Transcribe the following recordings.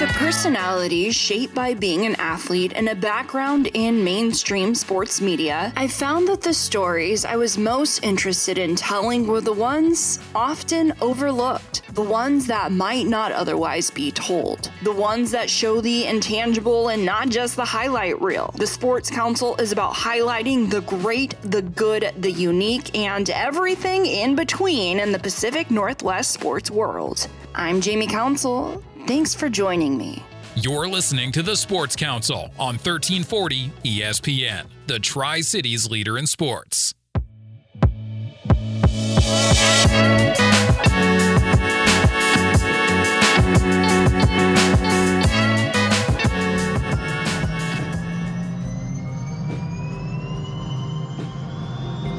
a personality shaped by being an athlete and a background in mainstream sports media, I found that the stories I was most interested in telling were the ones often overlooked, the ones that might not otherwise be told, the ones that show the intangible and not just the highlight reel. The Sports Council is about highlighting the great, the good, the unique, and everything in between in the Pacific Northwest sports world. I'm Jamie Council. Thanks for joining me. You're listening to the Sports Council on 1340 ESPN, the Tri-Cities leader in sports.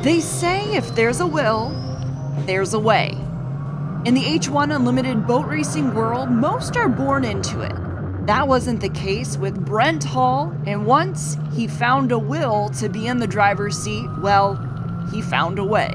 They say if there's a will, there's a way. In the H1 Unlimited boat racing world, most are born into it. That wasn't the case with Brent Hall, and once he found a will to be in the driver's seat, well, he found a way.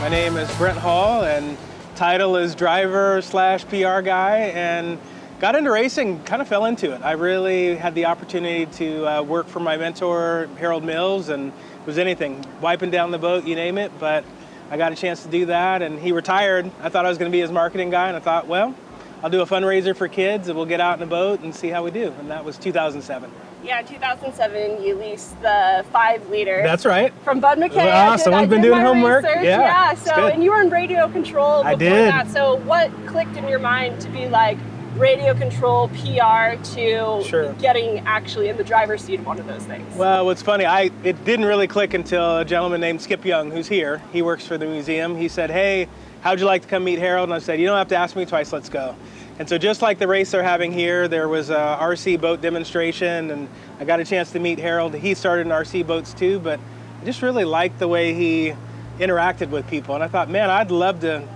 My name is Brent Hall, and title is driver/PR guy, and got into racing, kind of fell into it. I really had the opportunity to work for my mentor, Harold Mills, and it was anything, wiping down the boat, you name it, but I got a chance to do that, and he retired. I thought I was going to be his marketing guy, and I thought, well, I'll do a fundraiser for kids, and we'll get out in a boat and see how we do, and that was 2007. Yeah, in 2007, you leased the 5-liter. That's right. From Bud McKay. Wow, someone's been doing homework. Research. Yeah, so, and you were in radio control before I did. that, so what clicked in your mind to be like, radio control, PR, to getting actually in the driver's seat of one of those things? Well, what's funny, it didn't really click until a gentleman named Skip Young, who's here. He works for the museum. He said, hey, how'd you like to come meet Harold? And I said, you don't have to ask me twice, let's go. And so just like the race they're having here, there was a RC boat demonstration, and I got a chance to meet Harold. He started in RC boats too, but I just really liked the way he interacted with people. And I thought, man, I'd love to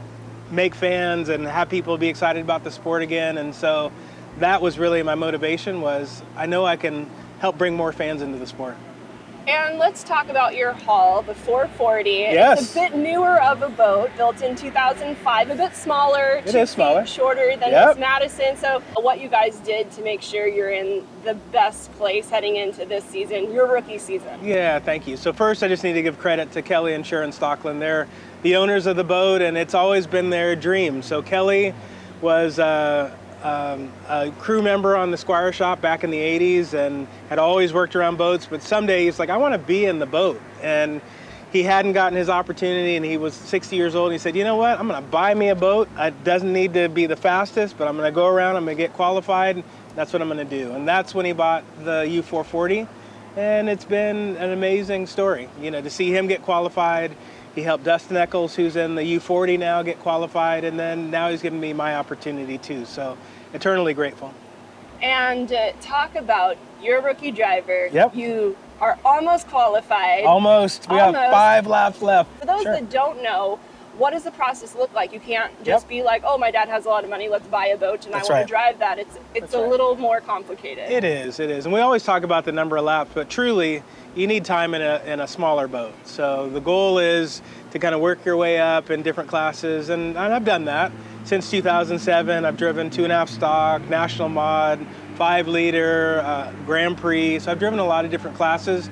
make fans and have people be excited about the sport again. And so that was really my motivation, was I know I can help bring more fans into the sport. And let's talk about your hull, the 440. Yes. It's a bit newer of a boat, built in 2005, a bit smaller, it is smaller, shorter than Miss Madison. So what you guys did to make sure you're in the best place heading into this season, your rookie season. Yeah, thank you. So first I just need to give credit to Kelly and Sharon Stockland. They're the owners of the boat, and it's always been their dream. So Kelly was a crew member on the Squire shop back in the 80s and had always worked around boats, but someday he's like, I want to be in the boat. And he hadn't gotten his opportunity, and he was 60 years old. And he said, you know what, I'm going to buy me a boat. It doesn't need to be the fastest, but I'm going to go around, I'm going to get qualified. That's what I'm going to do. And that's when he bought the U440. And it's been an amazing story, you know, to see him get qualified. He helped Dustin Eccles, who's in the U40 now, get qualified, and then now he's given me my opportunity too. So eternally grateful. And talk about your rookie driver. Yep. You are almost qualified. Almost. We have 5 laps left. For those that don't know, what does the process look like? You can't just be like, oh, my dad has a lot of money, let's buy a boat, and I want to drive that. It's a little more complicated. It is. And we always talk about the number of laps, but truly, you need time in a smaller boat. So the goal is to kind of work your way up in different classes, and I've done that. Since 2007, I've driven 2.5 stock, National Mod, 5-liter, Grand Prix. So I've driven a lot of different classes.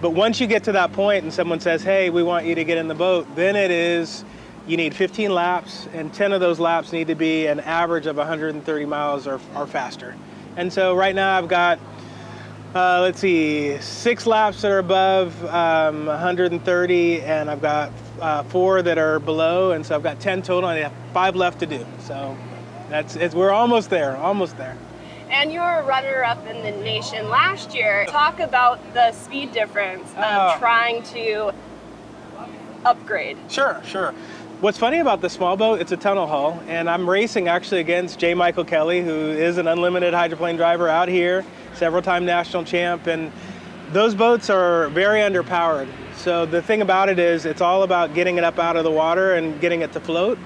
But once you get to that point and someone says, hey, we want you to get in the boat, then it is, you need 15 laps, and 10 of those laps need to be an average of 130 miles or faster. And so right now I've got, 6 laps that are above 130, and I've got 4 that are below, and so I've got 10 total, and I have 5 left to do. So we're almost there. And you were a runner-up in the nation last year. Talk about the speed difference of trying to upgrade. Sure. What's funny about the small boat, it's a tunnel hull, and I'm racing actually against J. Michael Kelly, who is an unlimited hydroplane driver out here, several-time national champ, and those boats are very underpowered. So the thing about it is it's all about getting it up out of the water and getting it to float.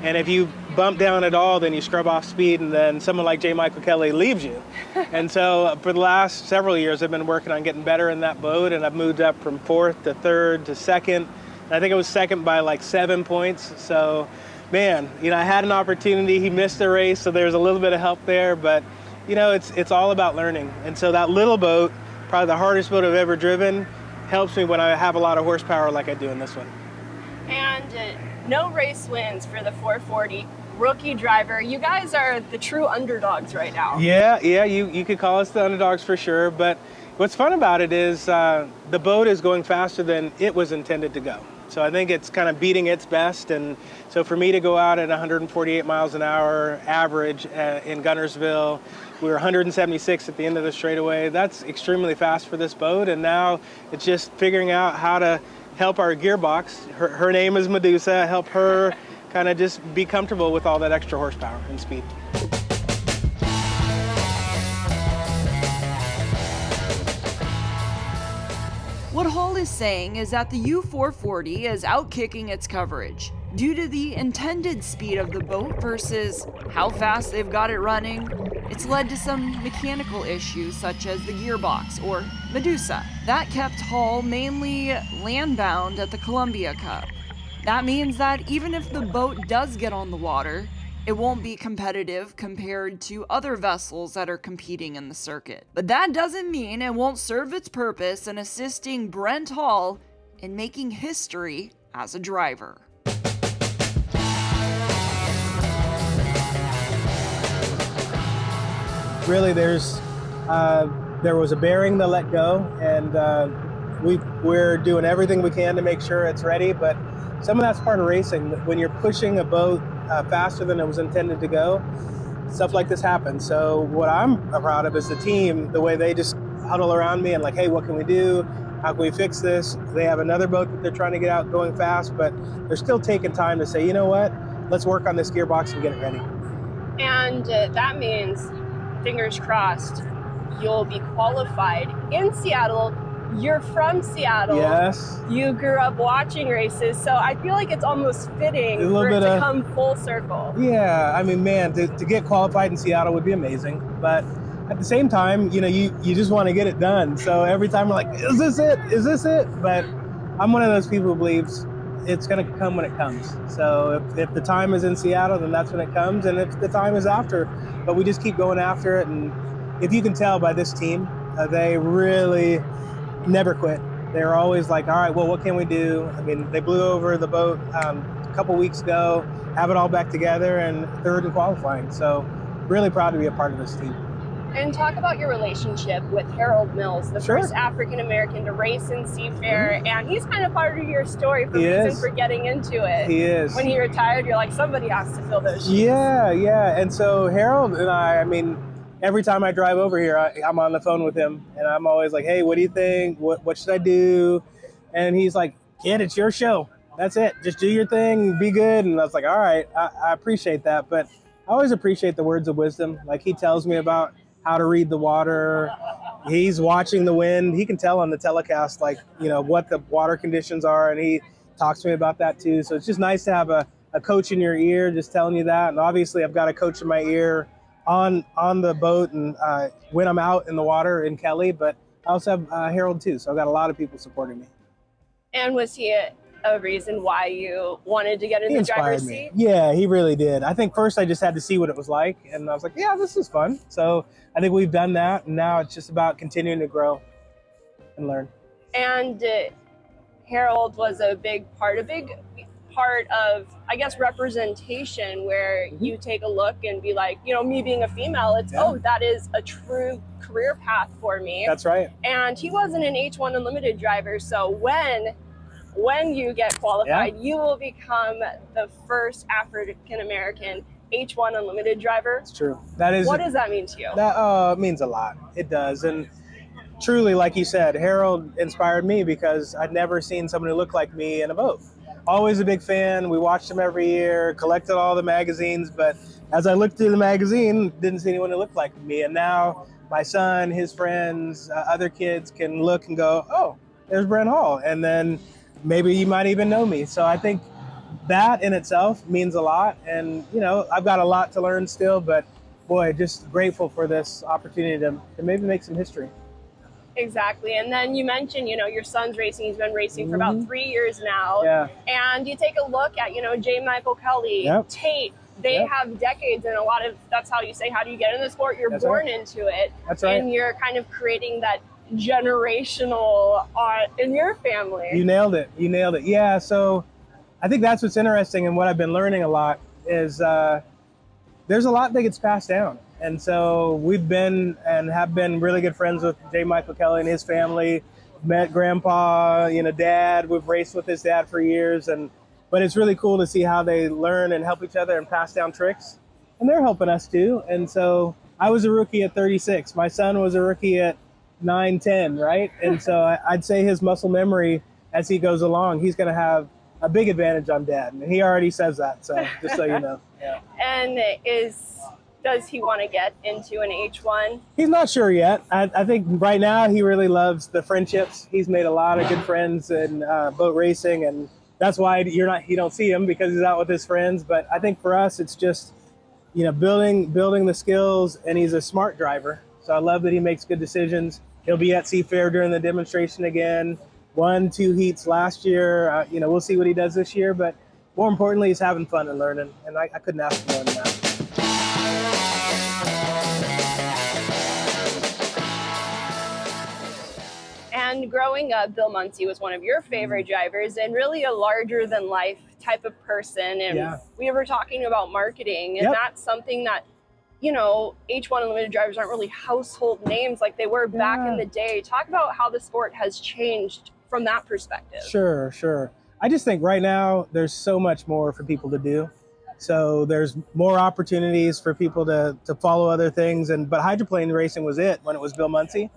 And if you bump down at all, then you scrub off speed, and then someone like J. Michael Kelly leaves you. And so for the last several years, I've been working on getting better in that boat, and I've moved up from 4th to 3rd to 2nd. I think I was second by like 7 points. So, man, I had an opportunity. He missed the race, so there's a little bit of help there. But, it's all about learning. And so that little boat, probably the hardest boat I've ever driven, helps me when I have a lot of horsepower like I do in this one. And no race wins for the 440. Rookie driver. You guys are the true underdogs right now. Yeah, you could call us the underdogs for sure. But what's fun about it is the boat is going faster than it was intended to go. So I think it's kind of beating its best. And so for me to go out at 148 miles an hour average in Guntersville, we were 176 at the end of the straightaway. That's extremely fast for this boat. And now it's just figuring out how to help our gearbox. Her name is Medusa. Help her kind of just be comfortable with all that extra horsepower and speed. What Hall is saying is that the U440 is outkicking its coverage due to the intended speed of the boat versus how fast they've got it running. It's led to some mechanical issues such as the gearbox or Medusa. That kept Hall mainly landbound at the Columbia Cup. That means that even if the boat does get on the water, it won't be competitive compared to other vessels that are competing in the circuit. But that doesn't mean it won't serve its purpose in assisting Brent Hall in making history as a driver. Really, there was a bearing that let go, and we're doing everything we can to make sure it's ready, but some of that's part of racing. When you're pushing a boat faster than it was intended to go, stuff like this happens. So what I'm proud of is the team, the way they just huddle around me and like, hey, what can we do? How can we fix this? They have another boat that they're trying to get out going fast, but they're still taking time to say, you know what? Let's work on this gearbox and get it ready. And that means, fingers crossed, you'll be qualified in Seattle. You're from Seattle. Yes. You grew up watching races, so I feel like it's almost fitting for it to come full circle. Yeah, I mean, man, to get qualified in Seattle would be amazing. But at the same time, you just want to get it done. So every time we're like, is this it? Is this it? But I'm one of those people who believes it's going to come when it comes. So if the time is in Seattle, then that's when it comes. And if the time is after, but we just keep going after it. And if you can tell by this team, they really never quit. They're always like, all right, well, what can we do? I mean, they blew over the boat a couple weeks ago, have it all back together, and third in qualifying. So really proud to be a part of this team. And talk about your relationship with Harold Mills, the Sure. first African-American to race in Seafair. And he's kind of part of your story for reason for getting into it. He is. When he retired, you're like, somebody has to fill those shoes. Yeah. And so Harold and I mean, every time I drive over here, I'm on the phone with him, and I'm always like, hey, what do you think? What should I do? And he's like, kid, it's your show. That's it. Just do your thing, be good. And I was like, all right, I appreciate that. But I always appreciate the words of wisdom. Like, he tells me about how to read the water. He's watching the wind. He can tell on the telecast, like, what the water conditions are, and he talks to me about that too. So it's just nice to have a coach in your ear just telling you that. And obviously I've got a coach in my ear on the boat and when I'm out in the water in Kelly, but I also have Harold too, so I've got a lot of people supporting me. And was he a reason why you wanted to get in the driver's seat? Yeah, he really did. I think first I just had to see what it was like, and I was like, yeah, this is fun. So I think we've done that, and now it's just about continuing to grow and learn. And Harold was a big part of, I guess, representation, where you take a look and be like, me being a female, it's, that is a true career path for me. That's right. And he wasn't an H1 Unlimited driver, so when you get qualified, you will become the first African-American H1 Unlimited driver. It's true. That is. What does that mean to you? That means a lot. It does. And truly, like you said, Harold inspired me because I'd never seen someone who looked like me in a boat. Always a big fan. We watched him every year, collected all the magazines, but as I looked through the magazine, didn't see anyone who looked like me. And now my son, his friends, other kids can look and go, oh, there's Brent Hall. And then maybe you might even know me. So I think that in itself means a lot. And, I've got a lot to learn still, but boy, just grateful for this opportunity to maybe make some history. Exactly. And then you mentioned, your son's racing. He's been racing for about 3 years now. Yeah. And you take a look at, J. Michael Kelly, Yep. Tate. They Yep. have decades, and that's how you say, how do you get in the sport? You're That's born right. into it. That's right. And you're kind of creating that generational in your family. You nailed it. Yeah, so I think that's what's interesting, and what I've been learning a lot is there's a lot that gets passed down. And so we've been and have been really good friends with J. Michael Kelly and his family. Met Grandpa, Dad. We've raced with his dad for years, but it's really cool to see how they learn and help each other and pass down tricks. And they're helping us too. And so I was a rookie at 36. My son was a rookie at 9, 10, right? And so I'd say his muscle memory as he goes along, he's going to have a big advantage on Dad. And he already says that, so just so you know. Yeah. And does he want to get into an H1? He's not sure yet. I think right now he really loves the friendships. He's made a lot of good friends in boat racing, and that's why you don't see him, because he's out with his friends. But I think for us, it's just, building the skills, and he's a smart driver. So I love that he makes good decisions. He'll be at Seafair during the demonstration again. 1-2 heats last year. We'll see what he does this year, but more importantly, he's having fun and learning, and I couldn't ask for more than that. And growing up, Bill Munsey was one of your favorite drivers, and really a larger than life type of person. And we were talking about marketing, and that's something that, H1 Unlimited drivers aren't really household names like they were back in the day. Talk about how the sport has changed from that perspective. Sure. I just think right now there's so much more for people to do. So there's more opportunities for people to follow other things. But hydroplane racing was it when it was Bill Munsey.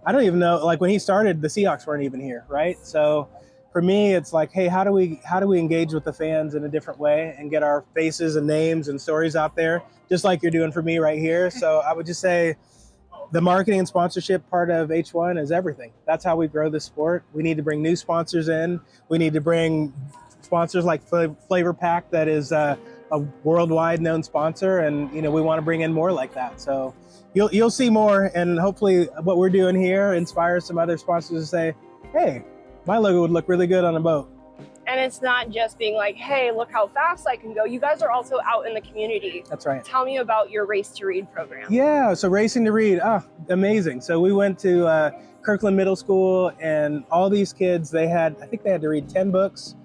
I don't even know, like when he started, the Seahawks weren't even here, right? So for me, it's like, hey, how do we engage with the fans in a different way and get our faces and names and stories out there, just like you're doing for me right here. So I would just say the marketing and sponsorship part of H1 is everything. That's how we grow the sport. We need to bring new sponsors in. We need to bring sponsors like Flavor Pack, that is a worldwide known sponsor, and we want to bring in more like that. So you'll see more, and hopefully what we're doing here inspires some other sponsors to say, hey, my logo would look really good on a boat. And it's not just being like, hey, look how fast I can go. You guys are also out in the community. That's right. Tell me about your Race to Read program. Yeah, so Racing to Read, amazing. So we went to Kirkland Middle School, and all these kids, I think they had to read 10 books,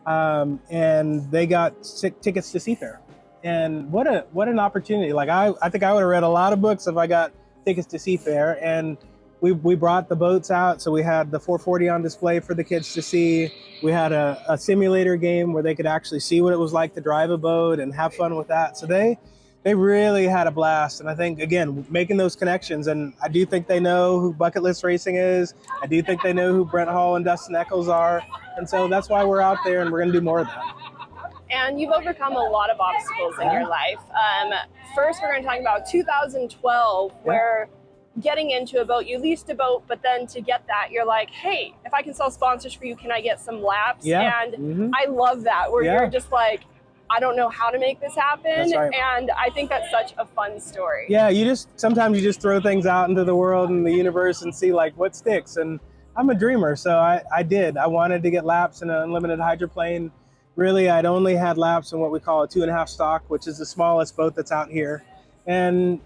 and they got tickets to Seafair. And what an opportunity. Like I think I would have read a lot of books if I got tickets to Seafair. And we brought the boats out. So we had the 440 on display for the kids to see. We had a simulator game where they could actually see what it was like to drive a boat and have fun with that. So they really had a blast. And I think, again, making those connections. And I do think they know who Bucket List Racing is. I do think they know who Brent Hall and Dustin Eccles are. And so that's why we're out there, and we're going to do more of that. And you've overcome a lot of obstacles in your life. First, we're going to talk about 2012, where getting into a boat, you leased a boat, but then to get that, you're like, hey, if I can sell sponsors for you, can I get some laps? And I love that, where you're just like, I don't know how to make this happen. That's right. And I think that's such a fun story. Yeah, sometimes you just throw things out into the world and the universe and see like what sticks. And I'm a dreamer, so I did. I wanted to get laps in an unlimited hydroplane. Really, I'd only had laps in what we call a 2.5 stock, which is the smallest boat that's out here. And,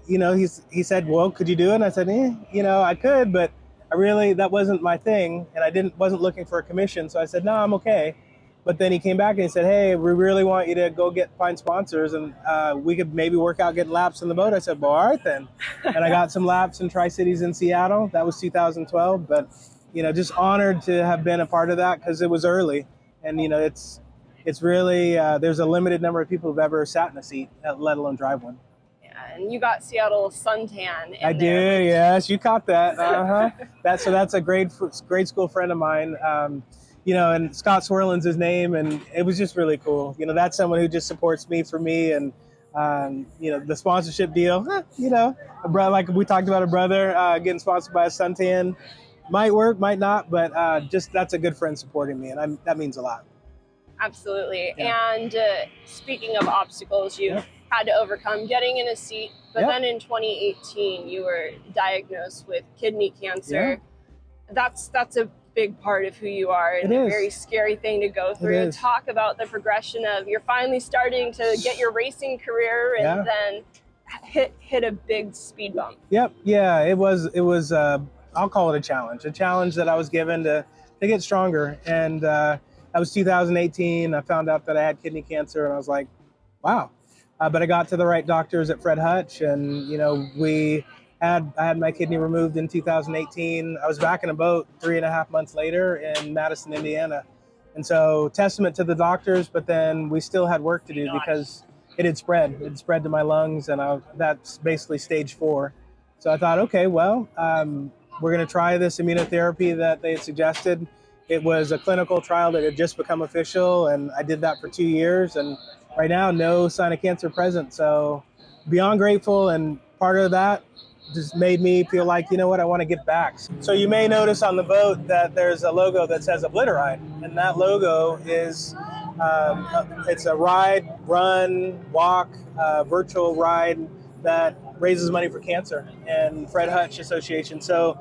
he said, well, could you do it? And I said, I could, but that wasn't my thing. And I wasn't looking for a commission. So I said, no, I'm okay. But then he came back and he said, hey, we really want you to go find sponsors, and we could maybe work out getting laps in the boat. I said, well, all right then. And I got some laps in Tri-Cities in Seattle. That was 2012. But, just honored to have been a part of that, because it was early. And, it's really, there's a limited number of people who've ever sat in a seat, let alone drive one. Yeah, and you got Seattle suntan. I did, yes, you caught that. That's a grade school friend of mine. And Scott Swerlin's his name, and it was just really cool. That's someone who just supports me for me, and the sponsorship deal. A brother, like we talked about, a brother getting sponsored by a suntan. Might work, might not, but that's a good friend supporting me, and that means a lot. Absolutely. Yeah. And speaking of obstacles, you've had to overcome getting in a seat. But Yep. then in 2018, you were diagnosed with kidney cancer. That's a big part of who you are, and It a is. very scary thing to go through. is. Talk about the progression of you're finally starting to get your racing career, and Yeah. then hit a big speed bump. Yep. Yeah. It was. I'll call it a challenge that I was given to get stronger. And that was 2018. I found out that I had kidney cancer, and I was like, wow. But I got to the right doctors at Fred Hutch, and I had my kidney removed in 2018. I was back in a boat 3.5 months later in Madison, Indiana. And so testament to the doctors, but then we still had work to do because it had spread. It had spread to my lungs, and that's basically stage 4. So I thought, okay, well, we're going to try this immunotherapy that they had suggested. It was a clinical trial that had just become official, and I did that for 2 years. And right now, no sign of cancer present. So beyond grateful, and part of that just made me feel like, you know what, I want to get back. So you may notice on the boat that there's a logo that says Obliteride, and that logo is it's a ride, run, walk, virtual ride that raises money for cancer and Fred Hutch Association. So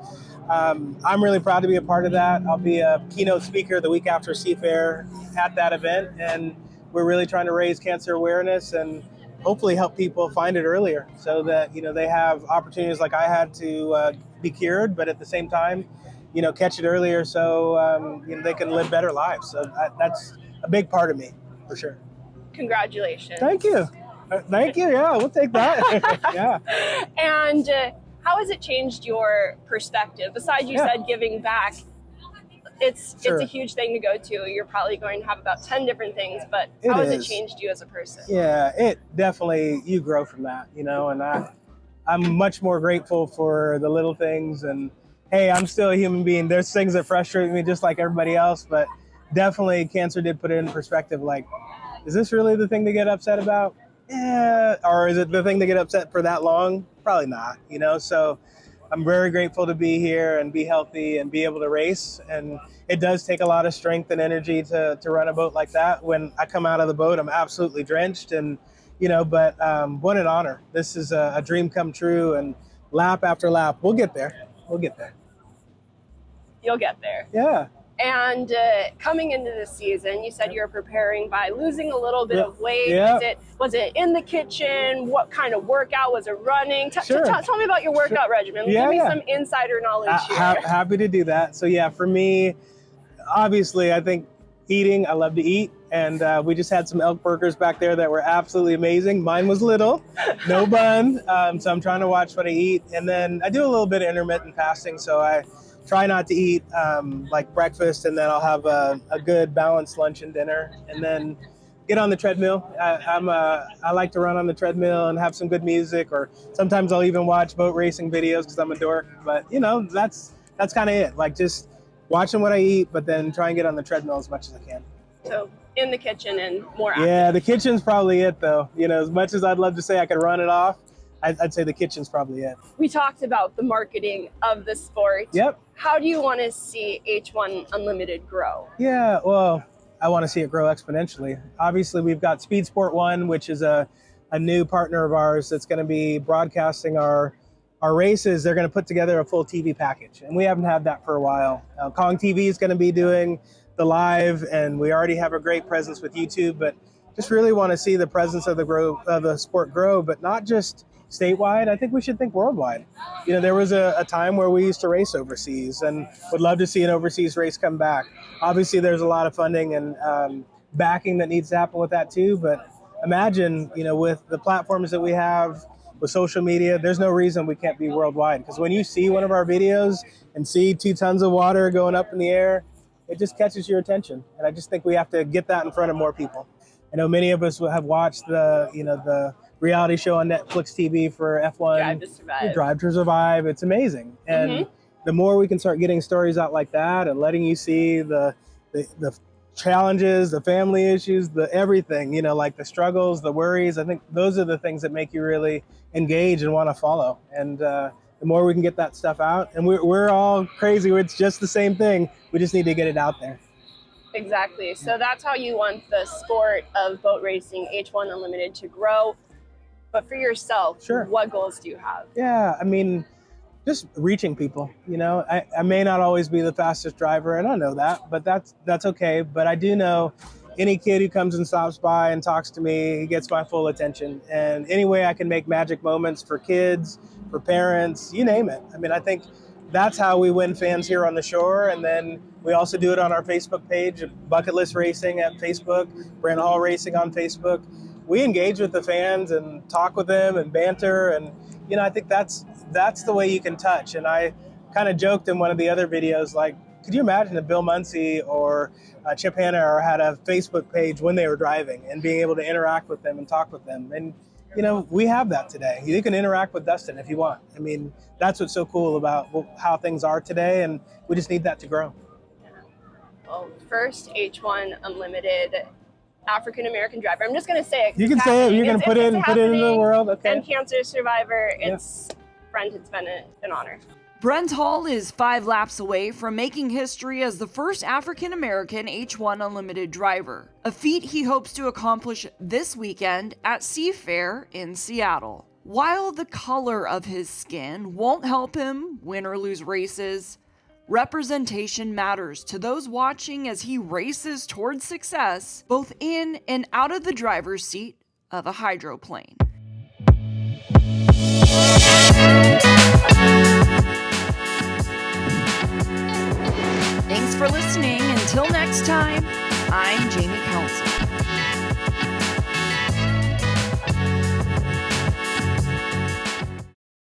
I'm really proud to be a part of that. I'll be a keynote speaker the week after Seafair at that event, and we're really trying to raise cancer awareness and hopefully help people find it earlier so that they have opportunities like I had to be cured, but at the same time catch it earlier so they can live better lives. So that's a big part of me, for sure. Congratulations. Thank you. Thank you. Yeah, we'll take that. Yeah. And how has it changed your perspective? Besides, you said giving back, it's a huge thing to go to. You're probably going to have about 10 different things, but how has it changed you as a person? Yeah, it definitely, you grow from that, and I'm much more grateful for the little things. And hey, I'm still a human being. There's things that frustrate me just like everybody else, but definitely cancer did put it in perspective. Like, is this really the thing to get upset about? Yeah. Or is it the thing to get upset for that long? Probably not, so I'm very grateful to be here and be healthy and be able to race. And it does take a lot of strength and energy to run a boat like that. When I come out of the boat, I'm absolutely drenched, and but what an honor. This is a dream come true, and lap after lap, we'll get there. We'll get there. You'll get there. Yeah. And coming into the season, you said you were preparing by losing a little bit of weight. Yeah. Was it in the kitchen? What kind of workout? Was it running? Sure. Tell me about your workout regimen. Give me some insider knowledge here. Happy to do that. So yeah, for me, obviously, I think eating, I love to eat. And we just had some elk burgers back there that were absolutely amazing. Mine was little, no bun. So I'm trying to watch what I eat. And then I do a little bit of intermittent fasting. So I try not to eat like breakfast, and then I'll have a good balanced lunch and dinner, and then get on the treadmill. I like to run on the treadmill and have some good music, or sometimes I'll even watch boat racing videos because I'm a dork. But that's kind of it. Like, just watching what I eat, but then try and get on the treadmill as much as I can. So in the kitchen and more active. Yeah, the kitchen's probably it though. As much as I'd love to say I could run it off, I'd say the kitchen's probably it. We talked about the marketing of the sport. Yep. How do you want to see H1 Unlimited grow? Yeah, well, I want to see it grow exponentially. Obviously, we've got Speed Sport One, which is a new partner of ours that's going to be broadcasting our races. They're going to put together a full TV package, and we haven't had that for a while. Kong TV is going to be doing the live, and we already have a great presence with YouTube, but just really want to see the presence of the sport grow, but not just statewide. I think we should think worldwide. There was a time where we used to race overseas, and would love to see an overseas race come back. Obviously, there's a lot of funding and backing that needs to happen with that too. But imagine, with the platforms that we have, with social media, there's no reason we can't be worldwide. Because when you see one of our videos and see 2 tons of water going up in the air, it just catches your attention. And I just think we have to get that in front of more people. I know many of us have watched the reality show on Netflix TV for F1, Drive to Survive. It's amazing. And the more we can start getting stories out like that and letting you see the challenges, the family issues, the everything, like the struggles, the worries, I think those are the things that make you really engage and want to follow. And the more we can get that stuff out, and we're all crazy. It's just the same thing. We just need to get it out there. Exactly. So that's how you want the sport of boat racing, H1 Unlimited, to grow. But for yourself, Sure. what goals do you have? Yeah, I mean, just reaching people. I may not always be the fastest driver, and I know that, but that's okay. But I do know any kid who comes and stops by and talks to me, he gets my full attention. And any way I can make magic moments for kids, for parents, you name it. I mean, I think that's how we win fans here on the shore. And then we also do it on our Facebook page, Bucket List Racing at Facebook, Brent Hall Racing on Facebook. We engage with the fans and talk with them and banter. And, I think that's the way you can touch. And I kind of joked in one of the other videos, like, could you imagine if Bill Muncy or Chip Hanna had a Facebook page when they were driving and being able to interact with them and talk with them? And, we have that today. You can interact with Dustin if you want. I mean, that's what's so cool about how things are today, and we just need that to grow. Well, first H1 Unlimited African-American driver. I'm just going to say it. You can say it. You're going to put it in the world. Okay. And cancer survivor. It's, Brent, it's been an honor. Brent Hall is 5 laps away from making history as the first African-American H1 Unlimited driver, a feat he hopes to accomplish this weekend at Seafair in Seattle. While the color of his skin won't help him win or lose races, representation matters to those watching as he races towards success, both in and out of the driver's seat of a hydroplane. Thanks for listening. Until next time, I'm Jamie Council.